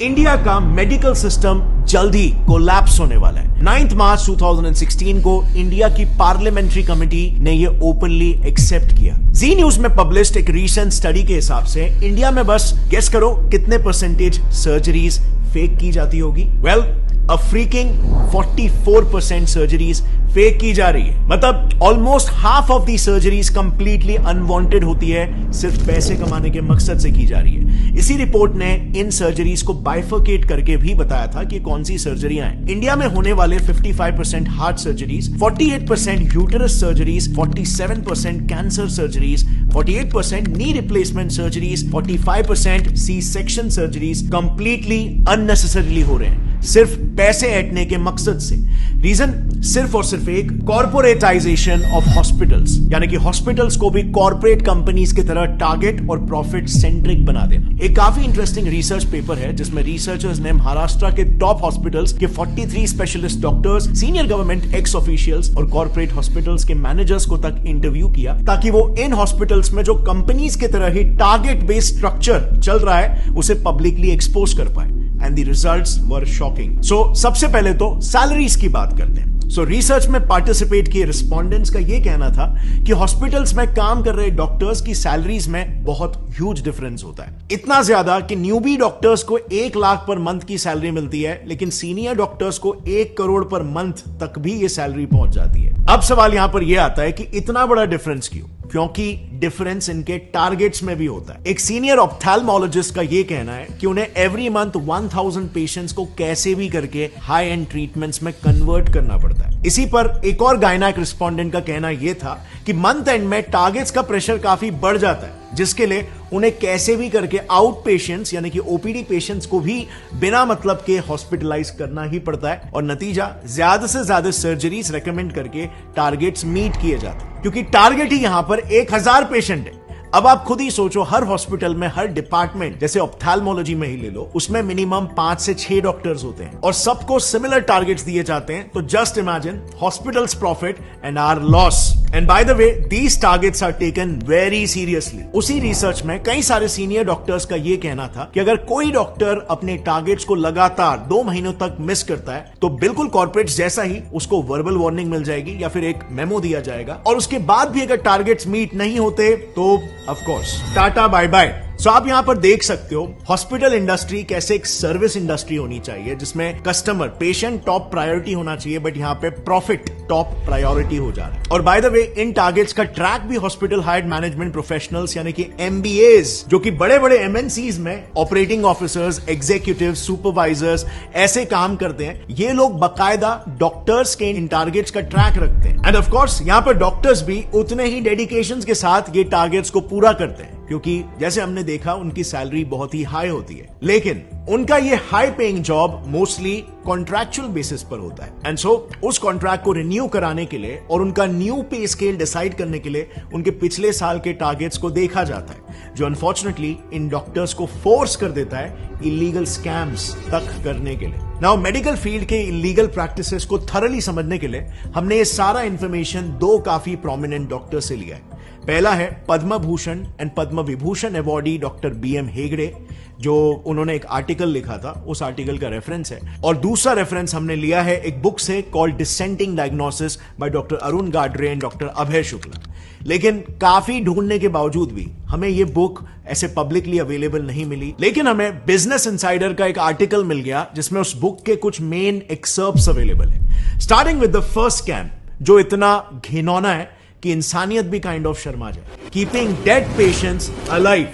India का medical system जल्द ही collapse होने वाला है। 9 मार्च 2016 को इंडिया की पार्लियामेंट्री कमेटी ने ये ओपनली एक्सेप्ट किया। जी न्यूज में पब्लिश्ड एक रीसेंट स्टडी के हिसाब से इंडिया में बस गेस करो कितने परसेंटेज सर्जरीज फेक की जाती होगी। वेल, अ फ्रीकिंग 44% सर्जरीज फेक की जा रही है। मतलब almost half of the surgeries completely unwanted होती है, सिर्फ पैसे कमाने के मकसद से की जा रही है। इसी रिपोर्ट ने इन सर्जरीज को बाइफरकेट करके भी बताया था कि कौन सी सर्जरियां हैं। इंडिया में होने वाले 55% heart surgeries, 48% uterus surgeries, 47% cancer surgeries, 48% knee replacement surgeries, 45% C section surgeries completely unnecessarily हो रहे हैं, सिर्फ पैसे ऐंठने के मकसद से। रीजन सिर्फ और सिर्फ एक, कॉर्पोरेटाइजेशन ऑफ हॉस्पिटल्स, यानी कि हॉस्पिटल्स को भी कॉर्पोरेट कंपनीज की तरह टारगेट और प्रॉफिट सेंट्रिक बना देना। एक काफी इंटरेस्टिंग रिसर्च पेपर है जिसमें रिसर्चर्स ने महाराष्ट्र के टॉप हॉस्पिटल्स के 43 specialist doctors, senior government x officials और कॉर्पोरेट हॉस्पिटल्स के मैनेजर्स को तक इंटरव्यू किया, ताकि वो इन हॉस्पिटल्स में जो कंपनीज की तरह ही टारगेट बेस्ड स्ट्रक्चर चल रहा है उसे पब्लिकली एक्सपोज कर पाए। And the results were shocking. So सबसे पहले तो सैलरीज की बात करते हैं। सो रिसर्च में पार्टिसिपेट किए रिस्पोंडेंट्स का यह कहना था कि हॉस्पिटल्स में काम कर रहे डॉक्टर्स की सैलरीज में बहुत ह्यूज डिफरेंस होता है। इतना ज्यादा कि न्यूबी डॉक्टर्स को 1 लाख पर मंथ की सैलरी मिलती है, लेकिन सीनियर डॉक्टर्स को 1 करोड़ पर मंथ तक भी ये सैलरी पहुंच जाती है। अब सवाल यहां पर यह आता है कि इतना बड़ा डिफरेंस क्यों? क्योंकि डिफरेंस इनके टारगेट्स में भी होता है। एक सीनियर ऑप्थेल्मोलॉजिस्ट का यह कहना है कि उन्हें एवरी मंथ 1000 पेशेंट्स को कैसे भी करके हाई एंड ट्रीटमेंट्स में कन्वर्ट करना पड़ता है। इसी पर एक और गायनेक रिस्पोंडेंट का कहना यह था कि मंथ एंड में टारगेट्स का प्रेशर काफी बढ़ जाता है, जिसके लिए उन्हें कैसे भी करके आउट पेशेंट्स यानी कि ओपीडी पेशेंट्स को भी बिना मतलब के हॉस्पिटलाइज करना ही पड़ता है, और नतीजा ज्यादा से ज्यादा सर्जरीज रेकमेंड करके टारगेट्स मीट किए जाते हैं, क्योंकि टारगेट ही यहां पर 1000 पेशेंट है। अब आप खुद ही सोचो, हर हॉस्पिटल में, हर डिपार्टमेंट, जैसे ऑप्थेल्मोलॉजी में ही ले लो, उसमें मिनिमम 5 से 6 डॉक्टर्स होते हैं और सबको सिमिलर टारगेट्स दिए जाते हैं। तो just imagine hospitals profit and our loss. And by the way, these targets are taken very seriously. उसी रिसर्च में कई सारे सीनियर डॉक्टर्स का यह कहना था कि अगर कोई डॉक्टर अपने टारगेट्स को लगातार 2 महीनों तक मिस करता है तो बिल्कुल कॉर्पोरेट जैसा ही उसको वर्बल वार्निंग मिल जाएगी या फिर एक मेमो दिया जाएगा, और उसके बाद भी अगर टारगेट्स मीट नहीं होते तो of course tata bye bye. So आप यहां पर देख सकते हो हॉस्पिटल इंडस्ट्री कैसे एक सर्विस इंडस्ट्री होनी चाहिए, जिसमें कस्टमर, पेशेंट टॉप प्रायोरिटी होना चाहिए, बट यहां पे प्रॉफिट टॉप प्रायोरिटी हो जा रहा है। और bye the way, in targets का ट्रैक भी हॉस्पिटल हायर्ड मैनेजमेंट प्रोफेशनल्स यानी कि MBAs, जो कि बड़े बड़े MNCs में ऑपरेटिंग ऑफिसर्स, एग्जीक्यूटिव, सुपरवाइजर्स ऐसे काम करते हैं, ये लोग बकायदा डॉक्टर्स के इन टारगेट्स का ट्रैक रखते हैं। एंड ऑफ कोर्स यहां पर डॉक्टर्स भी उतने ही डेडिकेशन के साथ ये टारगेट्स को पूरा करते हैं, क्योंकि जैसे हमने देखा उनकी सैलरी बहुत ही हाई होती है, लेकिन उनका ये high paying job mostly contractual basis पर होता है। एंड सो उस कॉन्ट्रैक्ट को रिन्यू कराने के लिए और उनका न्यू पे स्केल डिसाइड करने के लिए उनके पिछले साल के टारगेट्स को देखा जाता है, जो अनफॉर्चुनेटली इन डॉक्टर्स को फोर्स कर देता है इलीगल स्कैम्स तक करने के लिए। नाउ मेडिकल फील्ड के इलीगल प्रैक्टिसेस को थरली समझने के लिए हमने ये सारा इंफॉर्मेशन 2 काफी प्रोमिनेंट डॉक्टर से लिया है। पहला है Padma Bhushan and Padma Vibhushan awardee doctor BM Hegde, जो उन्होंने एक आर्टिकल लिखा था, उस आर्टिकल का रेफरेंस है। और दूसरा रेफरेंस हमने लिया है एक book so called dissenting diagnosis by doctor Arun Gadre and doctor Abhay Shukla. लेकिन काफी ढूंढने के बावजूद भी हमें यह बुक ऐसे पब्लिकली अवेलेबल नहीं मिली, लेकिन हमें बिजनेस इनसाइडर का एक आर्टिकल मिल गया जिसमें उस बुक के कुछ मेन एक्सर्प्ट्स अवेलेबल है। Starting with the first scam, जो इतना घिनौना है कि इंसानियत भी काइंड ऑफ शर्मा जाए। Keeping dead patients alive.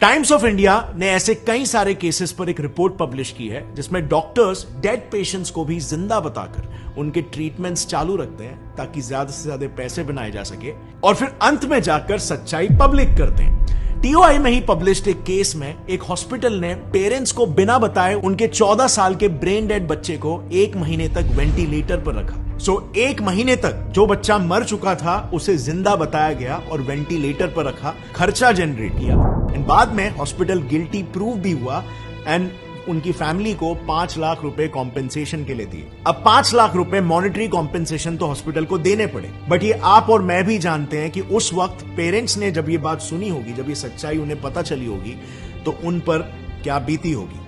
Times of India ने ऐसे कई सारे केसेस पर एक रिपोर्ट पब्लिश की है जिसमें डॉक्टर्स डेड पेशेंट्स को भी जिंदा बताकर उनके ट्रीटमेंट्स चालू रखते हैं, ताकि ज्यादा से ज्यादा पैसे बनाए जा सके, और फिर अंत में जाकर सच्चाई पब्लिक करते हैं। TOI में ही पब्लिश्ड एक केस में एक हॉस्पिटल ने पेरेंट्स को बिना बताए उनके 14 साल के ब्रेन डेड बच्चे को 1 महीने तक वेंटिलेटर पर रखा। सो 1 महीने तक जो बच्चा मर चुका था उसे जिंदा बताया गया और वेंटिलेटर पर रखा, खर्चा जनरेट किया, एंड बाद में हॉस्पिटल गिल्टी प्रूव भी हुआ एंड उनकी फैमिली को 5 लाख रुपए कॉम्पेंसेशन के लिए दिए। अब 5 लाख रुपए मॉनेटरी कॉम्पेंसेशन तो हॉस्पिटल को देने पड़े, बट ये आप और मैं भी जानते हैं कि उस वक्त पेरेंट्स ने जब ये बात सुनी होगी, जब ये सच्चाई उन्हें पता चली होगी, तो उन पर क्या बीती होगी।